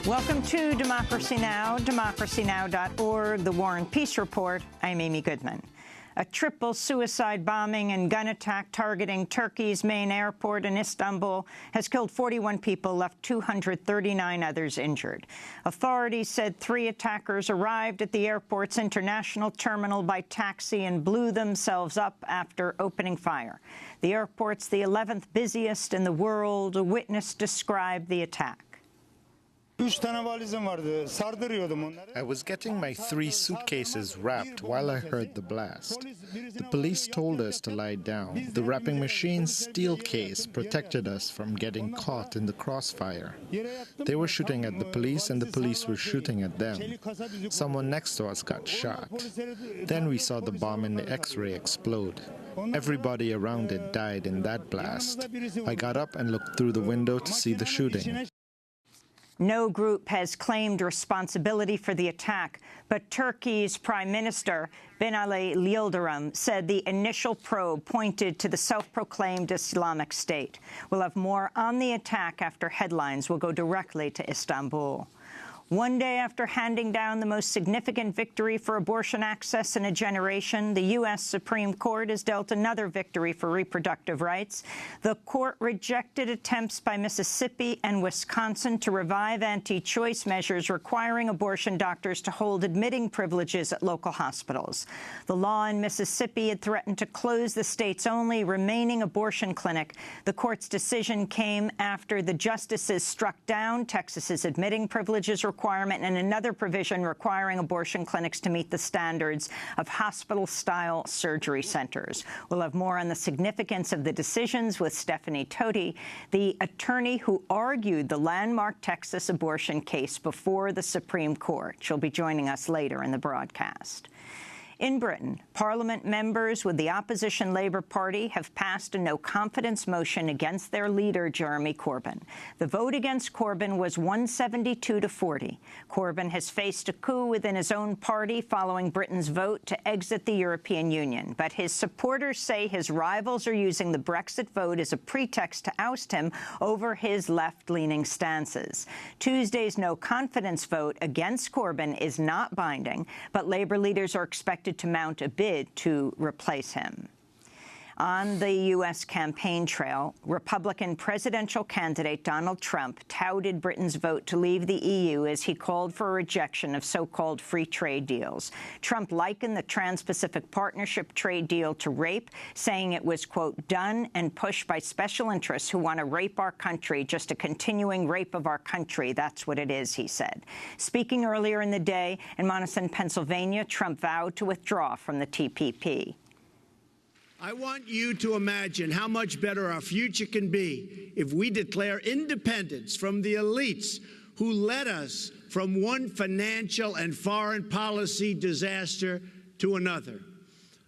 Welcome to Democracy Now!, democracynow.org, The War and Peace Report. I'm Amy Goodman. A triple suicide bombing and gun attack targeting Turkey's main airport in Istanbul has killed 41 people, left 239 others injured. Authorities said 3 attackers arrived at the airport's international terminal by taxi and blew themselves up after opening fire. The airport's the 11th busiest in the world. A witness described the attack. I was getting my 3 suitcases wrapped while I heard the blast. The police told us to lie down. The wrapping machine's steel case protected us from getting caught in the crossfire. They were shooting at the police and the police were shooting at them. Someone next to us got shot. Then we saw the bomb in the X-ray explode. Everybody around it died in that blast. I got up and looked through the window to see the shooting. No group has claimed responsibility for the attack, but Turkey's Prime Minister Binali Yildirim said the initial probe pointed to the self-proclaimed Islamic State. We'll have more on the attack after headlines will go directly to Istanbul. One day after handing down the most significant victory for abortion access in a generation, the U.S. Supreme Court has dealt another victory for reproductive rights. The court rejected attempts by Mississippi and Wisconsin to revive anti-choice measures requiring abortion doctors to hold admitting privileges at local hospitals. The law in Mississippi had threatened to close the state's only remaining abortion clinic. The court's decision came after the justices struck down Texas's admitting privileges requirement and another provision requiring abortion clinics to meet the standards of hospital-style surgery centers. We'll have more on the significance of the decisions with Stephanie Toti, the attorney who argued the landmark Texas abortion case before the Supreme Court. She'll be joining us later in the broadcast. In Britain, Parliament members with the opposition Labour Party have passed a no-confidence motion against their leader, Jeremy Corbyn. The vote against Corbyn was 172 to 40. Corbyn has faced a coup within his own party following Britain's vote to exit the European Union. But his supporters say his rivals are using the Brexit vote as a pretext to oust him over his left-leaning stances. Tuesday's no-confidence vote against Corbyn is not binding, but Labour leaders are expected to mount a bid to replace him. On the U.S. campaign trail, Republican presidential candidate Donald Trump touted Britain's vote to leave the EU as he called for a rejection of so-called free trade deals. Trump likened the Trans-Pacific Partnership trade deal to rape, saying it was, quote, done and pushed by special interests who want to rape our country, just a continuing rape of our country. That's what it is, he said. Speaking earlier in the day in Madison, Pennsylvania, Trump vowed to withdraw from the TPP. I want you to imagine how much better our future can be if we declare independence from the elites who led us from one financial and foreign policy disaster to another.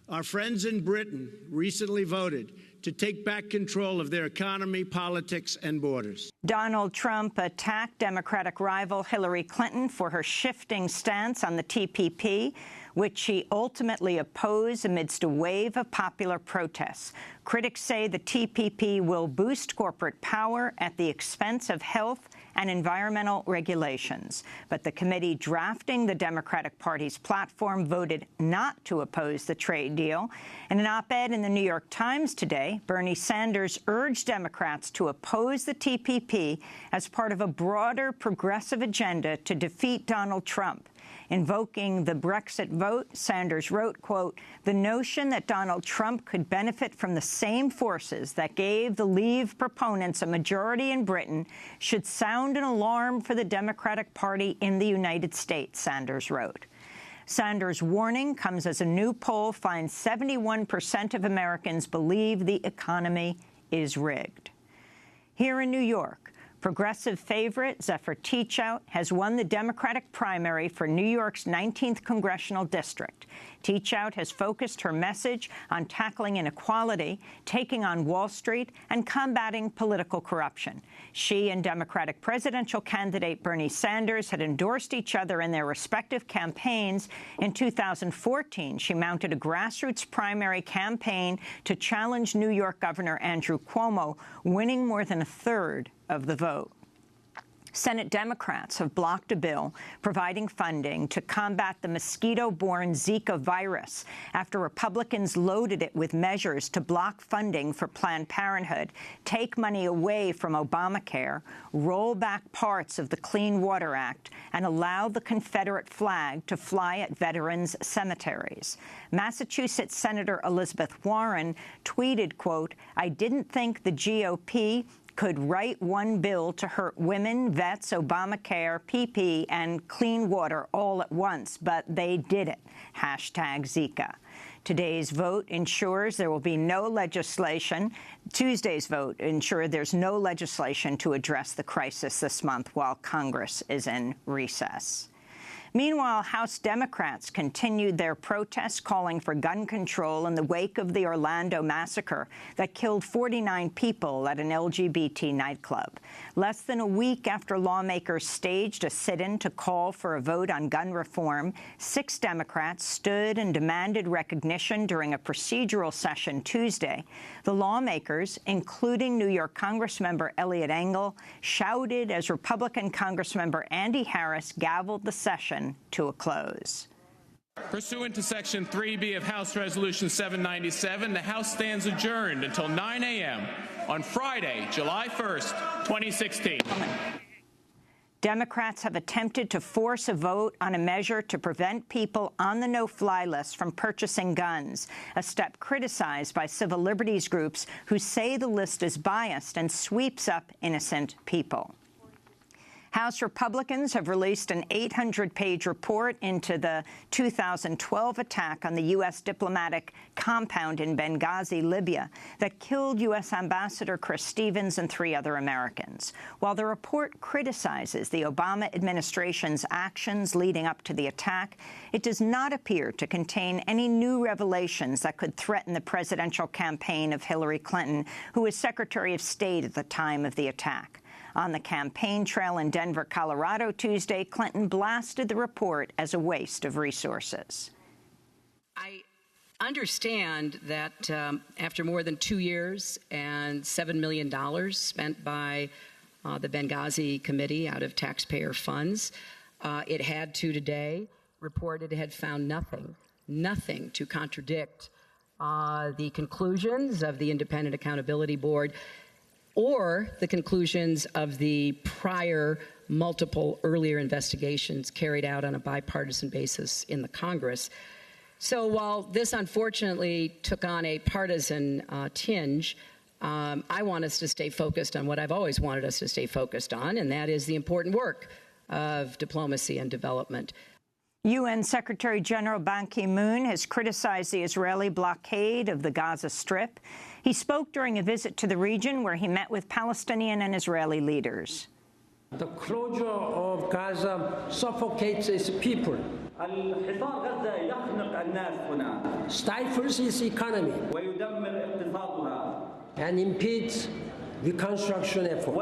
Our friends in Britain recently voted to take back control of their economy, politics, and borders. Donald Trump attacked Democratic rival Hillary Clinton for her shifting stance on the TPP, which she ultimately opposed amidst a wave of popular protests. Critics say the TPP will boost corporate power at the expense of health and environmental regulations. But the committee drafting the Democratic Party's platform voted not to oppose the trade deal. In an op-ed in the New York Times today, Bernie Sanders urged Democrats to oppose the TPP as part of a broader progressive agenda to defeat Donald Trump. Invoking the Brexit vote, Sanders wrote, quote, the notion that Donald Trump could benefit from the same forces that gave the Leave proponents a majority in Britain should sound an alarm for the Democratic Party in the United States, Sanders wrote. Sanders' warning comes as a new poll finds 71% of Americans believe the economy is rigged. Here in New York, progressive favorite Zephyr Teachout has won the Democratic primary for New York's 19th congressional district. Teachout has focused her message on tackling inequality, taking on Wall Street, and combating political corruption. She and Democratic presidential candidate Bernie Sanders had endorsed each other in their respective campaigns. In 2014, she mounted a grassroots primary campaign to challenge New York Governor Andrew Cuomo, winning more than a third of the vote. Senate Democrats have blocked a bill providing funding to combat the Mosquito-Borne Zika virus after Republicans loaded it with measures to block funding for Planned Parenthood, take money away from Obamacare, roll back parts of the Clean Water Act, and allow the Confederate flag to fly at veterans' cemeteries. Massachusetts Senator Elizabeth Warren tweeted, quote, "I didn't think the GOP could write one bill to hurt women, vets, Obamacare, PP, and clean water all at once, but they did it. #Zika. Today's vote ensures there will be no legislation. Tuesday's vote ensured there's no legislation to address the crisis this month while Congress is in recess. Meanwhile, House Democrats continued their protests calling for gun control in the wake of the Orlando massacre that killed 49 people at an LGBT nightclub. Less than a week after lawmakers staged a sit-in to call for a vote on gun reform, 6 Democrats stood and demanded recognition during a procedural session Tuesday. The lawmakers, including New York Congressmember Eliot Engel, shouted as Republican Congressmember Andy Harris gavelled the session to a close. Pursuant to Section 3B of House Resolution 797, the House stands adjourned until 9 a.m. on Friday, July 1st, 2016. Democrats have attempted to force a vote on a measure to prevent people on the no-fly list from purchasing guns, a step criticized by civil liberties groups who say the list is biased and sweeps up innocent people. House Republicans have released an 800-page report into the 2012 attack on the U.S. diplomatic compound in Benghazi, Libya, that killed U.S. Ambassador Chris Stevens and 3 other Americans. While the report criticizes the Obama administration's actions leading up to the attack, it does not appear to contain any new revelations that could threaten the presidential campaign of Hillary Clinton, who was Secretary of State at the time of the attack. On the campaign trail in Denver, Colorado Tuesday, Clinton blasted the report as a waste of resources. I understand that after more than 2 years and $7 million spent by the Benghazi Committee out of taxpayer funds, it had to today report it had found nothing to contradict the conclusions of the Independent Accountability Board or the conclusions of the prior multiple earlier investigations carried out on a bipartisan basis in the Congress. So while this unfortunately took on a partisan tinge, I want us to stay focused on what I've always wanted us to stay focused on, and that is the important work of diplomacy and development. UN Secretary General Ban Ki-moon has criticized the Israeli blockade of the Gaza Strip. He spoke during a visit to the region where he met with Palestinian and Israeli leaders. The closure of Gaza suffocates its people, stifles its economy, and impedes reconstruction efforts.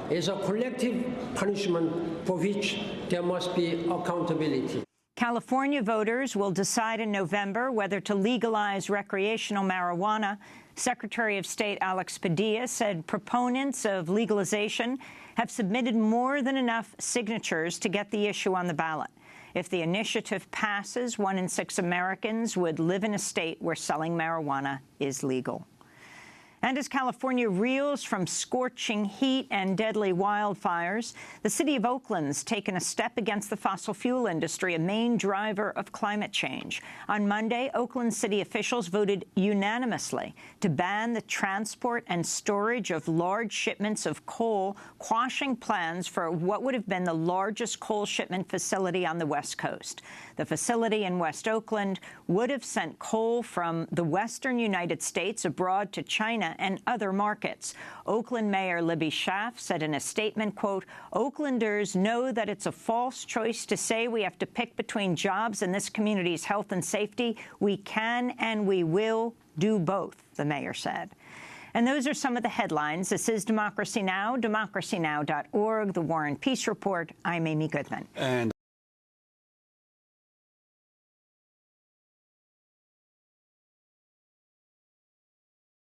It's a collective punishment for which there must be accountability. California voters will decide in November whether to legalize recreational marijuana. Secretary of State Alex Padilla said proponents of legalization have submitted more than enough signatures to get the issue on the ballot. If the initiative passes, 1 in 6 Americans would live in a state where selling marijuana is legal. And as California reels from scorching heat and deadly wildfires, the city of Oakland's taken a step against the fossil fuel industry, a main driver of climate change. On Monday, Oakland city officials voted unanimously to ban the transport and storage of large shipments of coal, quashing plans for what would have been the largest coal shipment facility on the West Coast. The facility in West Oakland would have sent coal from the western United States abroad to China and other markets. Oakland Mayor Libby Schaaf said in a statement, quote, "Oaklanders know that it's a false choice to say we have to pick between jobs and this community's health and safety. We can and we will do both," the mayor said. And those are some of the headlines. This is Democracy Now!, democracynow.org, The War and Peace Report. I'm Amy Goodman.